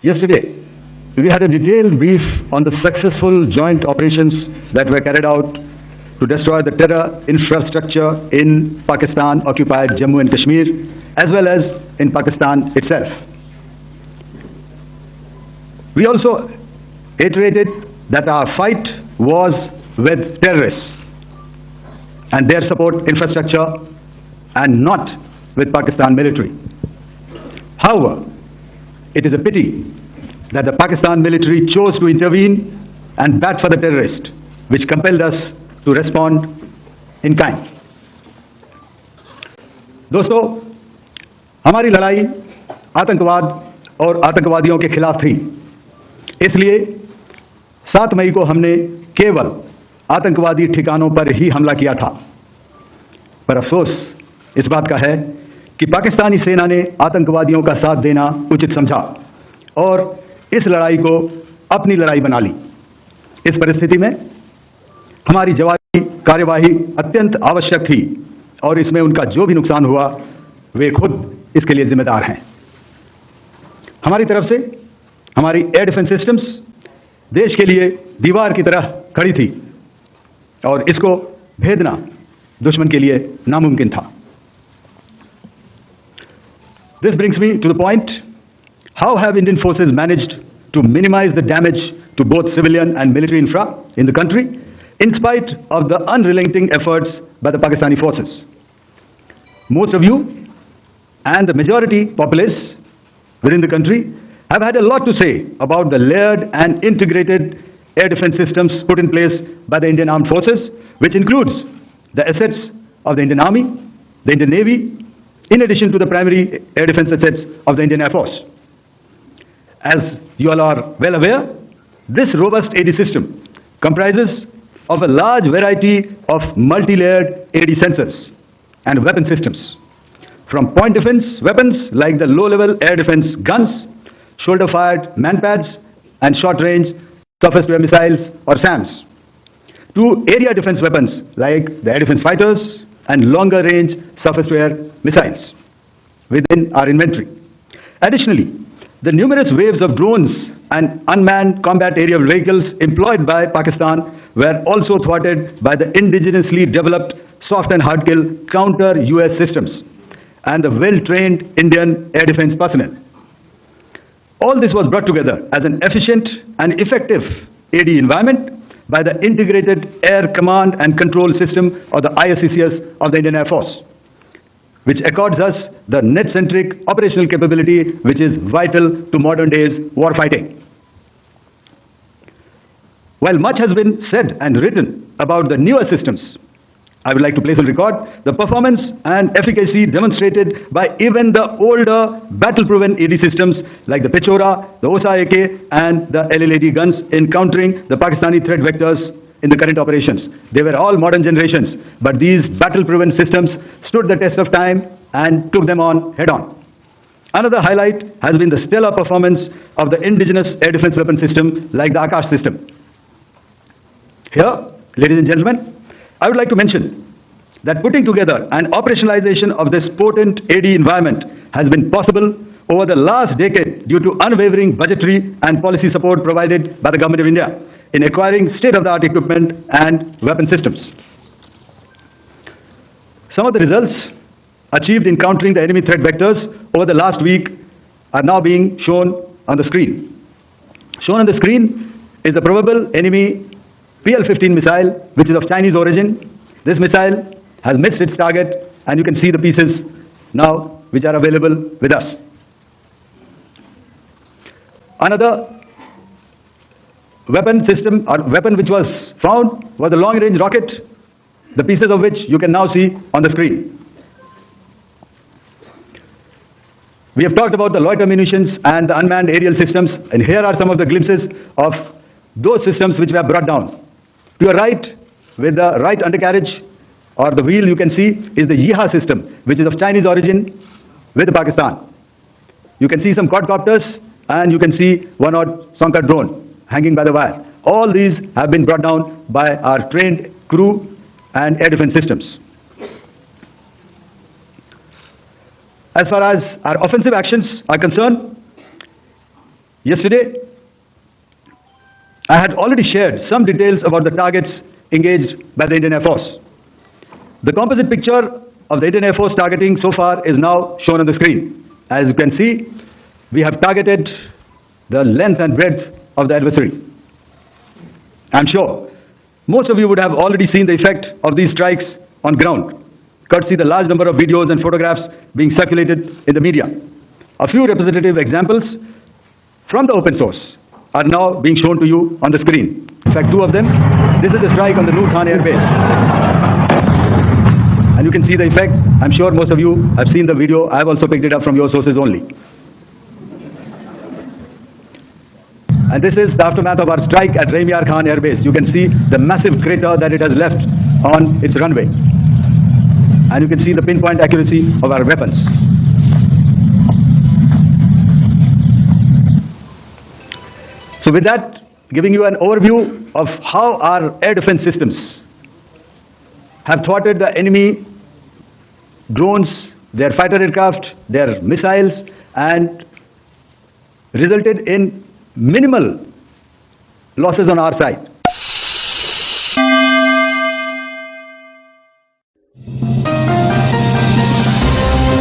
Yesterday, we had a detailed brief on the successful joint operations that were carried out to destroy the terror infrastructure in Pakistan-occupied Jammu and Kashmir, as well as in Pakistan itself. We also iterated that our fight was with terrorists and their support infrastructure and not with Pakistan military. However, it is a pity that the Pakistan military chose to intervene and bat for the terrorists, which compelled us to respond in kind. दोस्तों, हमारी लड़ाई आतंकवाद और आतंकवादियों के खिलाफ थी। इसलिए 7 मई को हमने केवल आतंकवादी ठिकानों पर ही हमला किया था। पर अफसोस इस बात का है कि पाकिस्तानी सेना ने आतंकवादियों का साथ देना उचित समझा और इस लड़ाई को अपनी लड़ाई बना ली। इस परिस्थिति में हमारी जवाबी कार्यवाही अत्यंत आवश्यक थी और इसमें उनका जो भी नुकसान हुआ वे खुद इसके लिए जिम्मेदार हैं। हमारी तरफ से हमारी एयर डिफेंस सिस्टम्स देश के लिए दीवार की तरह खड़ी थी और इसको भेदना दुश्मन के लिए नामुमकिन था। This brings me to the point, how have Indian forces managed to minimize the damage to both civilian and military infra in the country in spite of the unrelenting efforts by the Pakistani forces? Most of you and the majority populace within the country have had a lot to say about the layered and integrated air defense systems put in place by the Indian Armed Forces, which includes the assets of the Indian Army, the Indian Navy, in addition to the primary air defense assets of the Indian Air Force. As you all are well aware, this robust AD system comprises of a large variety of multi-layered AD sensors and weapon systems, from point defense weapons like the low-level air defense guns, shoulder-fired man-pads, and short-range surface-to-air missiles or SAMs, to area defense weapons like the air defense fighters and longer-range surface-to-air missiles within our inventory. Additionally, the numerous waves of drones and unmanned combat aerial vehicles employed by Pakistan were also thwarted by the indigenously developed soft and hard kill counter-US systems and the well-trained Indian air defense personnel. All this was brought together as an efficient and effective AD environment by the Integrated Air Command and Control System, or the ISCCS of the Indian Air Force, which accords us the net-centric operational capability which is vital to modern days warfighting. While much has been said and written about the newer systems, I would like to place on record the performance and efficacy demonstrated by even the older battle-proven AD systems like the Pechora, the Osa AK, and the LLAD guns in countering the Pakistani threat vectors in the current operations. They were all modern generations, but these battle-proven systems stood the test of time and took them on head-on. Another highlight has been the stellar performance of the indigenous air defense weapon system like the Akash system. Here, ladies and gentlemen, I would like to mention that putting together and operationalization of this potent AD environment has been possible over the last decade due to unwavering budgetary and policy support provided by the Government of India in acquiring state-of-the-art equipment and weapon systems. Some of the results achieved in countering the enemy threat vectors over the last week are now being shown on the screen. Shown on the screen is the probable enemy PL-15 missile, which is of Chinese origin. This missile has missed its target, and you can see the pieces now which are available with us. Another weapon system or weapon which was found was a long-range rocket, the pieces of which you can now see on the screen. We have talked about the loiter munitions and the unmanned aerial systems, and here are some of the glimpses of those systems which were brought down. To your right, with the right undercarriage or the wheel, you can see is the Yeeha system, which is of Chinese origin with Pakistan. You can see some quadcopters and you can see one odd Sonka drone hanging by the wire. All these have been brought down by our trained crew and air defense systems. As far as our offensive actions are concerned, Yesterday, I had already shared some details about the targets engaged by the Indian Air Force. The composite picture of the Indian Air Force targeting so far is now shown on the screen. As you can see, we have targeted the length and breadth of the adversary. I'm sure most of you would have already seen the effect of these strikes on ground, courtesy the large number of videos and photographs being circulated in the media. A few representative examples from the open source are now being shown to you on the screen. In fact, two of them. This is the strike on the Noor Khan Airbase. And you can see the effect. I'm sure most of you have seen the video. I have also picked it up from your sources only. And this is the aftermath of our strike at Raimiar Khan Airbase. You can see the massive crater that it has left on its runway. And you can see the pinpoint accuracy of our weapons. So with that, giving you an overview of how our air defense systems have thwarted the enemy drones, their fighter aircraft, their missiles, and resulted in minimal losses on our side.